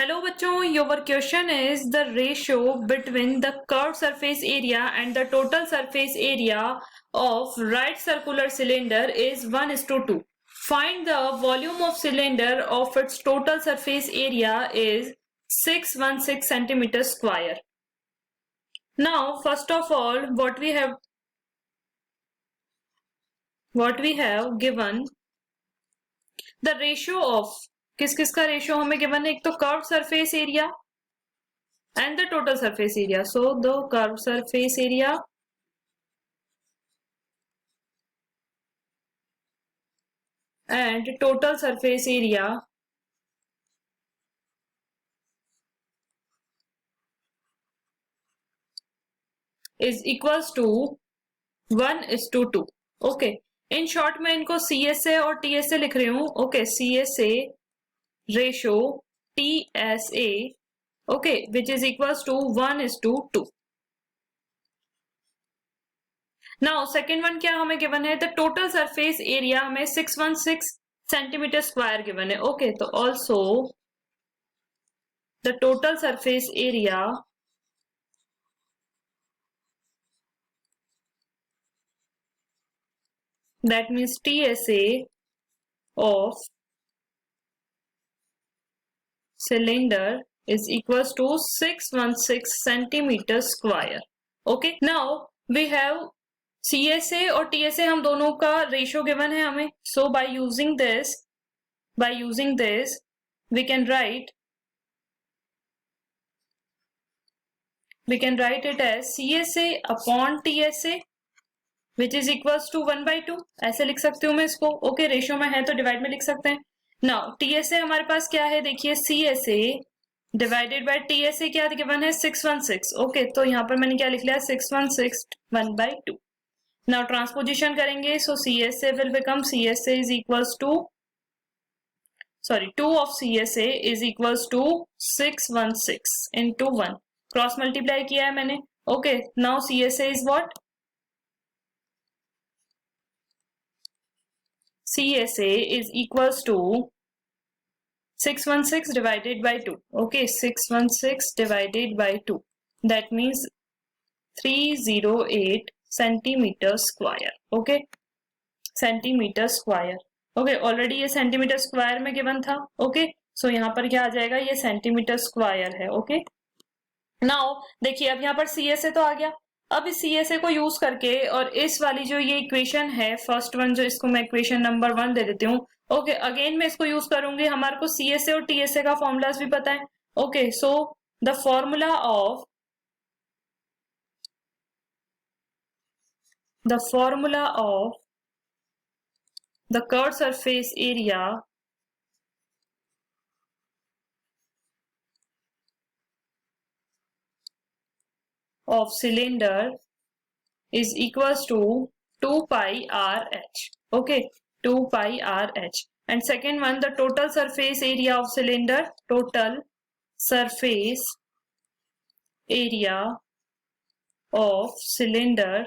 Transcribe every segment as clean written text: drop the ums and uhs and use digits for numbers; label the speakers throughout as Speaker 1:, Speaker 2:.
Speaker 1: Hello बच्चों, your question is the ratio between the curved surface area and the total surface area of right circular cylinder is 1:2. Find the volume of cylinder of its total surface area is 616 centimeter square. Now, first of all, what we have given the ratio of किसका ratio हमें given है, एक तो curve surface area and the total surface area. So the curved surface area and total surface area is equals to 1:2. Okay. In short मैं इनको CSA और TSA लिख रही हूँ. Okay, CSA ratio TSA, okay, which is equals to 1:2. Now second one क्या हमें given है, the total surface area हमें 616 centimeter square given है. Okay, तो also the total surface area that means TSA of cylinder is equals to 616 centimeter square. Okay, now we have CSA और TSA हम दोनों का रेशियो गिवन है हमें. So by using this we can write it as CSA upon TSA which is equals to 1/2. ऐसे लिख सकती हूँ मैं इसको. ओके, रेशियो में है तो डिवाइड में लिख सकते हैं. नाउ TSA हमारे पास क्या है, देखिए CSA डिवाइडेड बाय TSA क्या गिवन है, 616. ओके, तो यहाँ पर मैंने क्या लिख लिया, 616 1/2. नाउ ट्रांसपोजिशन करेंगे, so CSA will become CSA is equals to 2 of CSA is equals to 616 into 1. Cross multiply किया है मैंने. Okay, now CSA is what? CSA is equals to 616 divided by 2. Okay, 616 divided by 2. That means 308 centimeter square. Okay, centimeter square. Okay, already ये centimeter square में given था. Okay, so यहाँ पर क्या आ जाएगा, ये centimeter square है. Okay, now देखिए अब यहाँ पर CSA तो आ गया. अब इस CSA को यूज करके और इस वाली जो ये इक्वेशन है फर्स्ट वन, जो इसको मैं इक्वेशन नंबर 1 दे देती हूँ. ओके, अगेन मैं इसको यूज करूंगी. हमारे को CSA और TSA का फॉर्मूलाज भी पता है. Okay, so the formula of the curved surface area of cylinder is equals to 2 pi RH. Okay, 2 pi RH. And second one, the total surface area of cylinder, total surface area of cylinder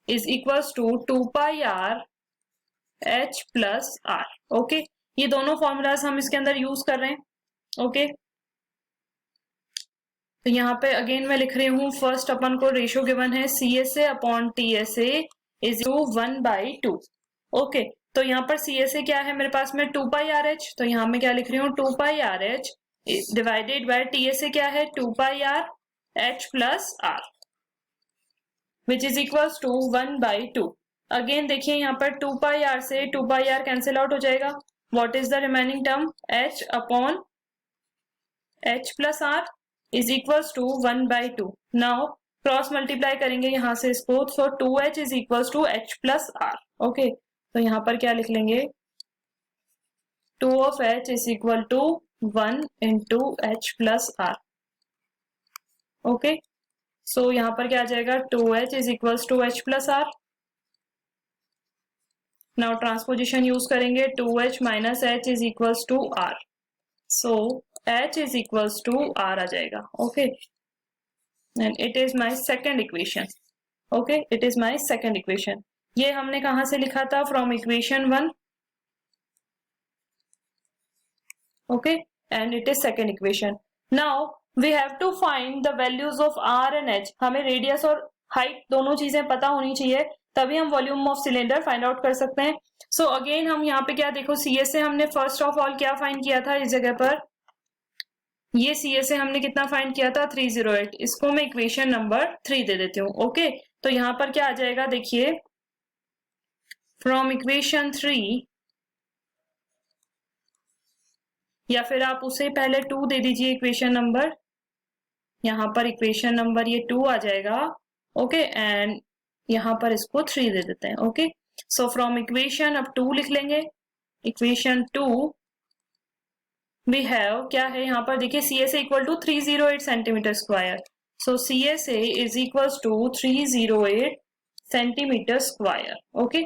Speaker 1: is equals to 2 pi R H plus R. Okay, ये दोनों formulas हम इसके अंदर use कर रहे हैं. Okay, तो यहाँ पे अगेन मैं लिख रही हूँ, फर्स्ट अपन को रेशियो गिवन है CSA upon TSA is 1/2. Okay, तो यहाँ पर CSA क्या है मेरे पास में, 2 pi RH. तो यहाँ मैं क्या लिख रही हूँ, 2 pi RH divided by TSA क्या है, 2 pi R H plus R which is equals to 1/2. Again देखिए यहाँ पर 2 pi R से 2 pi R कैंसिल आउट हो जाएगा. What is the remaining term, H upon H plus R is equals to 1/2. Now cross multiply करेंगे यहाँ से इसको, so 2H is equals to H plus R. Okay, तो यहाँ पर क्या लिख लेंगे, 2 of H is equal to 1 into H plus R. Okay, so यहाँ पर क्या आ जाएगा, 2H is equals to H plus R. Now transposition use करेंगे, 2H minus H is equals to R. So H is equals to R आ जाएगा. Okay, and it is my second equation. Okay, it is my second equation. ये हमने कहाँ से लिखा था, from equation 1. okay, and it is second equation. Now we have to find the values of r and h. हमें radius और height दोनों चीजें पता होनी चाहिए, तभी हम volume of cylinder find out कर सकते हैं. सो अगेन हम यहाँ पे क्या देखो, सी एस से हमने फर्स्ट ऑफ ऑल क्या फाइंड किया था इस जगह पर, ये सी एस से हमने कितना फाइंड किया था 308. इसको मैं इक्वेशन नंबर 3 दे देती हूँ. ओके, तो यहाँ पर क्या आ जाएगा देखिए, फ्रॉम इक्वेशन 3, या फिर आप उसे पहले 2 दे दीजिए इक्वेशन नंबर, यहाँ पर इक्वेशन नंबर ये 2 आ जाएगा. ओके, एंड यहाँ पर इसको 3 दे देते हैं. ओके, सो फ्रॉम इक्वेशन अब 2 लिख लेंगे. इक्वेशन 2 वी हैव क्या है यहाँ पर देखिए, C S A equal to 308 centimetre square. So C S A is equal to 308 centimetre square. Okay,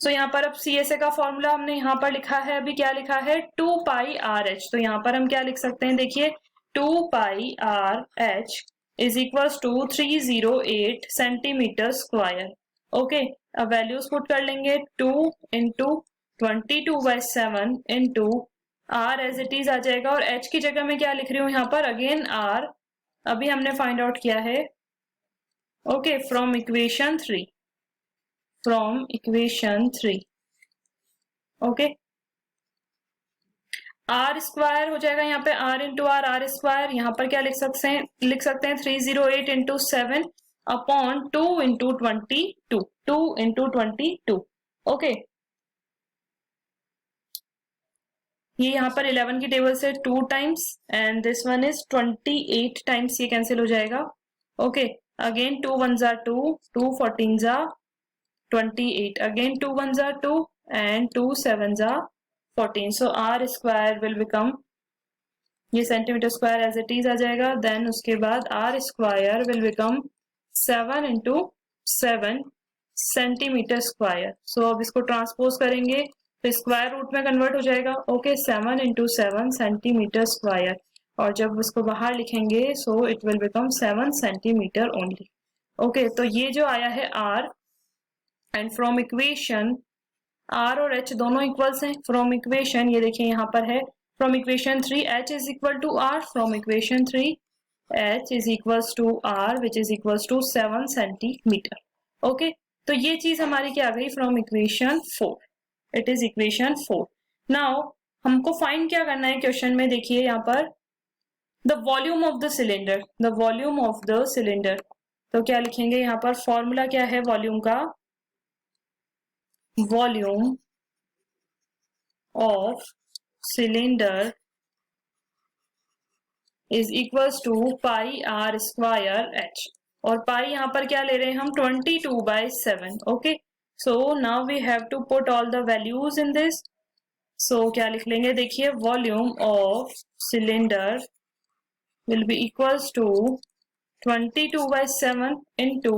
Speaker 1: so यहाँ पर अब सी एस ए का फॉर्मूला हमने यहाँ पर लिखा है, अभी क्या लिखा है 2 पाई आर एच. तो यहाँ पर हम क्या लिख सकते हैं देखिए, 2 pi r h is equal to 308 centimetre square. Okay, अब वैल्यूज पुट कर लेंगे, 2 into 22/7 into r as it is आ जाएगा, और एच की जगह में क्या लिख रही हूँ यहाँ पर अगेन आर, अभी हमने फाइंड आउट किया है. Okay, from equation 3, from equation 3. Okay, R square हो जाएगा यहाँ पे आर इंटू आर स्क्वायर. यहाँ पर क्या लिख सकते हैं 308 into 7 upon 2 into 22, 2 into 22. Okay, ये यहाँ पर 11 की टेबल से 2 times and this one is 28 times, ये कैंसिल हो जाएगा. ओके, अगेन 2 1 जा 2, 2 14 जा 28, अगेन 2 1 जा 2 एंड 2 7 जा 14. So r square will become, ये centimetre square as it is आ जाएगा. देन उसके बाद r square will become 7 into 7 centimetre square. So अब इसको ट्रांसपोज करेंगे तो स्क्वायर रूट में कन्वर्ट हो जाएगा. ओके, 7 इंटू 7 सेंटीमीटर स्क्वायर, और जब उसको बाहर लिखेंगे so it will become 7 centimetre only. Okay, तो ये जो आया है R, and from equation R और एच दोनों इक्वल्स हैं. फ्रॉम इक्वेशन ये देखिए यहाँ पर है, from equation 3 H is equal to R, from equation 3 H is equals to R which is equals to 7 centimetre. Okay, तो ये चीज हमारी क्या आ गई from equation 4. It is equation 4. Now हमको फाइंड क्या करना है क्वेश्चन में, देखिए यहाँ पर the volume of the cylinder, the volume of the cylinder. तो क्या लिखेंगे यहाँ पर, फॉर्मूला क्या है वॉल्यूम का, volume of cylinder is equals to pi R square H, और पाई यहाँ पर क्या ले रहे हैं हम 22/7. Okay, so now we have to put all the values in this. so क्या लिख लेंगे देखिए, volume of cylinder will be equals to 22/7 into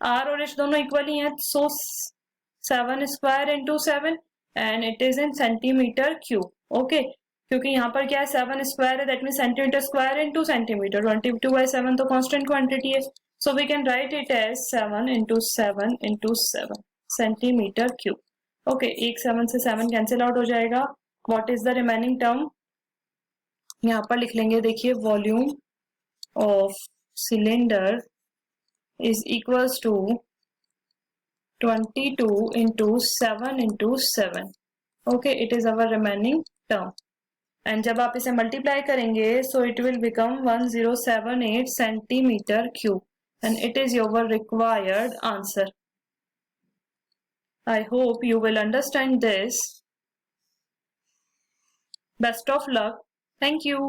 Speaker 1: r और h दोनों इक्वल ही हैं, so 7 square into 7 and it is in centimetre cube. Okay, क्योंकि यहाँ पर क्या है 7 स्क्वायर है, that mean centimetre square into centimetre, 22/7 तो कांस्टेंट क्वांटिटी है. so we can write it as 7 into 7 into 7 centimetre cube. Okay, एक 7 से 7 कैंसिल आउट हो जाएगा. What is the remaining term, यहाँ पर लिख लेंगे देखिए, volume of cylinder is equals to 22 into 7 into 7. Okay, it is our remaining term, and जब आप इसे मल्टीप्लाई करेंगे so it will become 1078 centimetre cube, and it is your required answer. I hope you will understand this. Best of luck. Thank you.